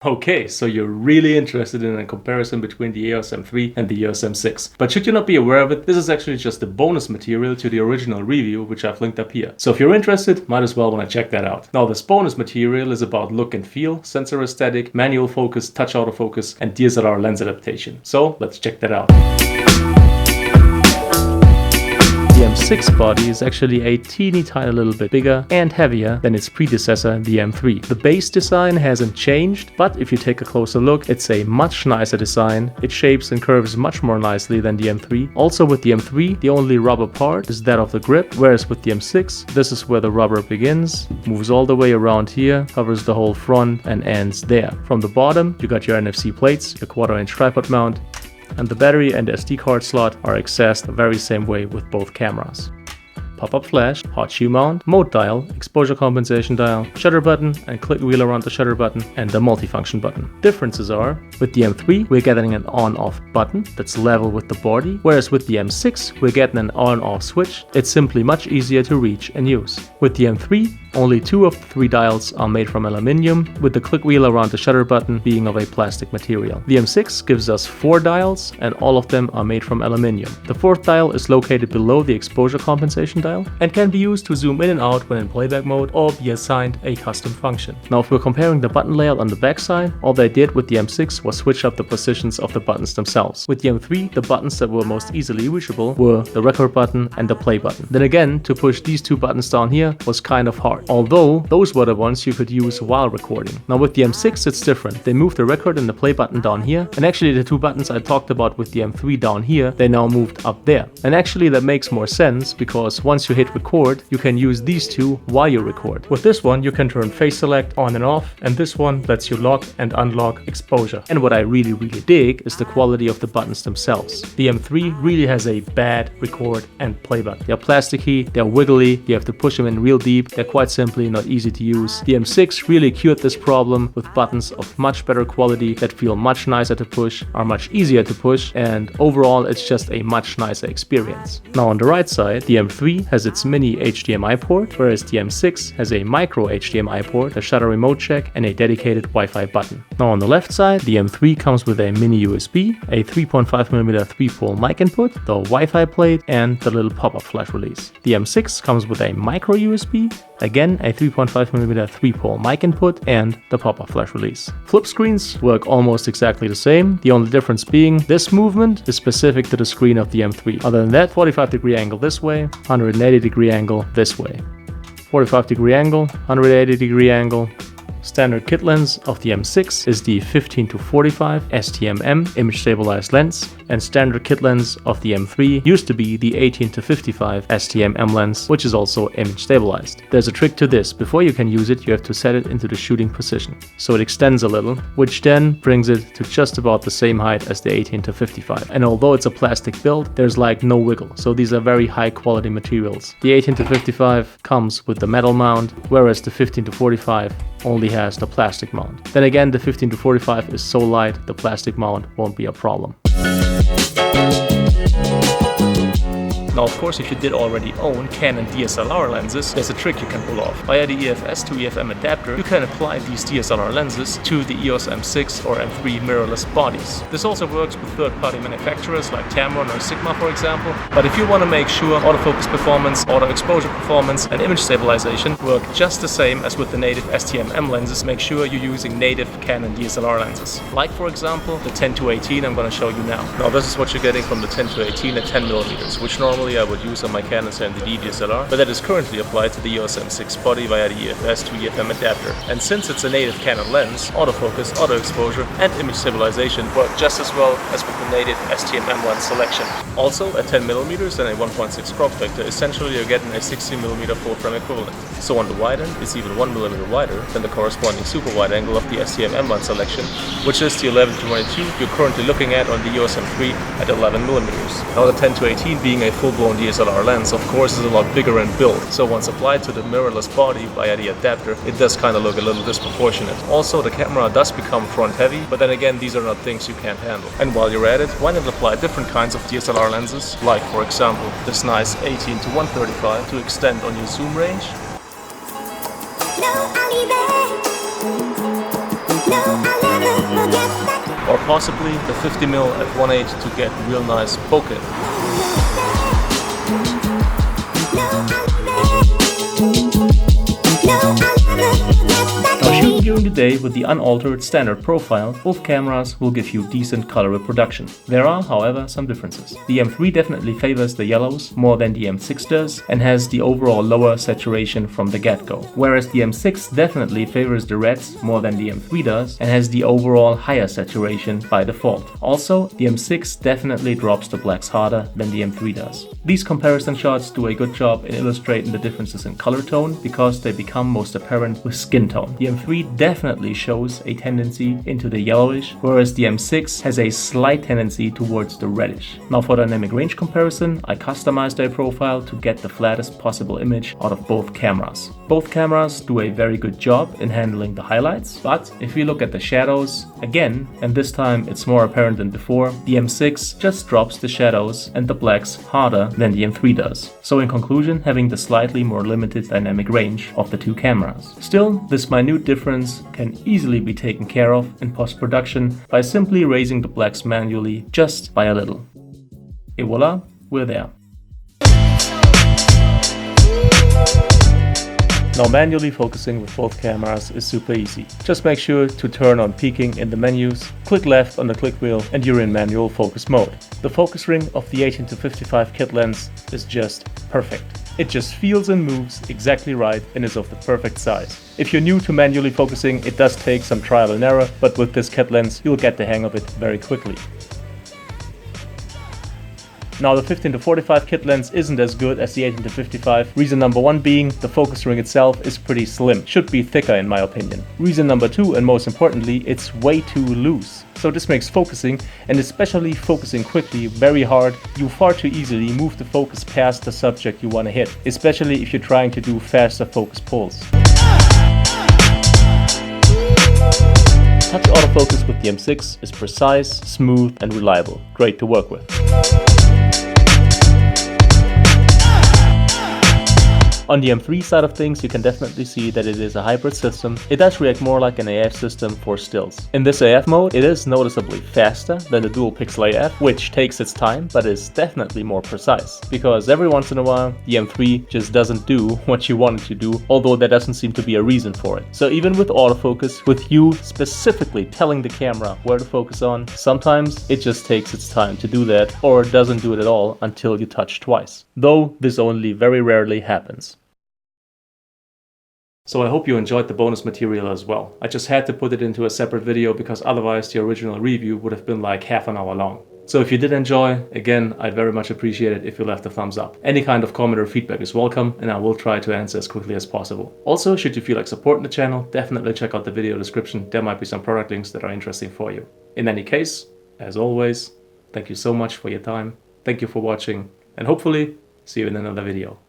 Okay, so you're really interested in a comparison between the EOS M3 and the EOS M6. But should you not be aware of it, this is actually just the bonus material to the original review, which I've linked up here. So if you're interested, might as well want to check that out. Now, this bonus material is about look and feel, sensor aesthetic, manual focus, touch autofocus, and DSLR lens adaptation. So let's check that out. The M6 body is actually a teeny tiny little bit bigger and heavier than its predecessor, the M3. The base design hasn't changed, but if you take a closer look, it's a much nicer design. It shapes and curves much more nicely than the M3. Also with the M3, the only rubber part is that of the grip, whereas with the M6, this is where the rubber begins, moves all the way around here, covers the whole front and ends there. From the bottom, you got your NFC plates, your 1/4" tripod mount, and the battery and SD card slot are accessed the very same way with both cameras. Pop-up flash, hot shoe mount, mode dial, exposure compensation dial, shutter button and click wheel around the shutter button, and the multifunction button. Differences are, with the M3 we're getting an on-off button that's level with the body, whereas with the M6 we're getting an on-off switch. It's simply much easier to reach and use. With the M3, only 2 of the 3 dials are made from aluminium, with the click wheel around the shutter button being of a plastic material. The M6 gives us 4 dials and all of them are made from aluminium. The 4th dial is located below the exposure compensation dial and can be used to zoom in and out when in playback mode or be assigned a custom function. Now if we're comparing the button layout on the backside, all they did with the M6 was switch up the positions of the buttons themselves. With the M3, the buttons that were most easily reachable were the record button and the play button. Then again, to push these 2 buttons down here was kind of hard, although those were the ones you could use while recording. Now with the M6 it's different. They moved the record and the play button down here, and actually the 2 buttons I talked about with the M3 down here, they now moved up there. And actually that makes more sense, because once you hit record, you can use these 2 while you record. With this one you can turn face select on and off, and this one lets you lock and unlock exposure. And what I really dig is the quality of the buttons themselves. The M3 really has a bad record and play button. They're plasticky, they're wiggly, you have to push them in real deep, they're quite simply not easy to use. The M6 really cured this problem with buttons of much better quality that feel much nicer to push, are much easier to push, and overall it's just a much nicer experience. Now on the right side, the M3 has its mini HDMI port, whereas the M6 has a micro HDMI port, a shutter remote check, and a dedicated Wi-Fi button. Now on the left side, the M3 comes with a mini USB, a 3.5mm 3-pole mic input, the Wi-Fi plate, and the little pop-up flash release. The M6 comes with a micro USB, again a 3.5mm 3-pole mic input, and the pop-up flash release. Flip screens work almost exactly the same, the only difference being this movement is specific to the screen of the M3. Other than that, 45-degree angle this way, 180-degree angle this way. 45-degree angle, 180-degree angle. Standard kit lens of the M6 is the 15-45 STM-M image stabilized lens, and standard kit lens of the M3 used to be the 18-55 STM-M lens, which is also image stabilized. There's a trick to this. Before you can use it, you have to set it into the shooting position, so it extends a little, which then brings it to just about the same height as the 18-55. And although it's a plastic build, there's like no wiggle, so these are very high quality materials. The 18-55 comes with the metal mount, whereas the 15-45 only has the plastic mount. Then again, the 15-45 is so light, the plastic mount won't be a problem. Now, of course, if you did already own Canon DSLR lenses, there's a trick you can pull off. Via the EFS to EFM adapter, you can apply these DSLR lenses to the EOS M6 or M3 mirrorless bodies. This also works with third-party manufacturers like Tamron or Sigma, for example. But if you want to make sure autofocus performance, auto exposure performance, and image stabilization work just the same as with the native STM-M lenses, make sure you're using native Canon DSLR lenses. Like, for example, the 10-18 I'm going to show you now. Now, this is what you're getting from the 10-18 at 10mm, which normally I would use on my Canon 70D DSLR, but that is currently applied to the EOS M6 body via the EFS to EFM adapter. And since it's a native Canon lens, autofocus, auto exposure, and image stabilization work just as well as with the native STM-M lens selection. Also, at 10mm and a 1.6 crop factor, essentially you're getting a 60mm full frame equivalent. So on the wide end, it's even 1mm wider than the corresponding super wide angle of the STM-M lens selection, which is the 11-22 you're currently looking at on the EOS M3 at 11mm. Now the 10-18 being a full-blown DSLR lens, of course, is a lot bigger in build, so once applied to the mirrorless body via the adapter, it does kind of look a little disproportionate. Also, the camera does become front heavy, but then again, these are not things you can't handle. And while you're at it, why not apply different kinds of DSLR lenses, like for example this nice 18-135 to extend on your zoom range. No, I'll be there. No, I'll never or possibly the 50mm f1.8 to get real nice bokeh. Now, shooting during the day with the unaltered standard profile, both cameras will give you decent color reproduction. There are, however, some differences. The M3 definitely favors the yellows more than the M6 does and has the overall lower saturation from the get-go, whereas the M6 definitely favors the reds more than the M3 does and has the overall higher saturation by default. Also, the M6 definitely drops the blacks harder than the M3 does. These comparison shots do a good job in illustrating the differences in color tone because they become most apparent with skin tone. The M3 definitely shows a tendency into the yellowish, whereas the M6 has a slight tendency towards the reddish. Now, for dynamic range comparison, I customized a profile to get the flattest possible image out of both cameras. Both cameras do a very good job in handling the highlights, but if we look at the shadows, again, and this time it's more apparent than before, the M6 just drops the shadows and the blacks harder than the M3 does. So in conclusion, having the slightly more limited dynamic range of the two cameras. Still, this minute difference can easily be taken care of in post-production by simply raising the blacks manually just by a little. Et voila, we're there. Now, manually focusing with both cameras is super easy. Just make sure to turn on peaking in the menus, click left on the click wheel and you're in manual focus mode. The focus ring of the 18-55 kit lens is just perfect. It just feels and moves exactly right and is of the perfect size. If you're new to manually focusing, it does take some trial and error, but with this kit lens, you'll get the hang of it very quickly. Now, the 15-45 kit lens isn't as good as the 18-55. Reason number one being the focus ring itself is pretty slim. Should be thicker in my opinion. Reason number two, and most importantly, it's way too loose. So this makes focusing, and especially focusing quickly, very hard. You far too easily move the focus past the subject you want to hit, especially if you're trying to do faster focus pulls. Touch autofocus with the M6 is precise, smooth and reliable. Great to work with. On the M3 side of things, you can definitely see that it is a hybrid system. It does react more like an AF system for stills. In this AF mode, it is noticeably faster than the dual pixel AF, which takes its time, but is definitely more precise. Because every once in a while, the M3 just doesn't do what you want it to do, although there doesn't seem to be a reason for it. So even with autofocus, with you specifically telling the camera where to focus on, sometimes it just takes its time to do that, or it doesn't do it at all until you touch twice. Though this only very rarely happens. So I hope you enjoyed the bonus material as well. I just had to put it into a separate video because otherwise the original review would have been like half an hour long. So if you did enjoy, again, I'd very much appreciate it if you left a thumbs up. Any kind of comment or feedback is welcome and I will try to answer as quickly as possible. Also, should you feel like supporting the channel, definitely check out the video description. There might be some product links that are interesting for you. In any case, as always, thank you so much for your time. Thank you for watching and hopefully see you in another video.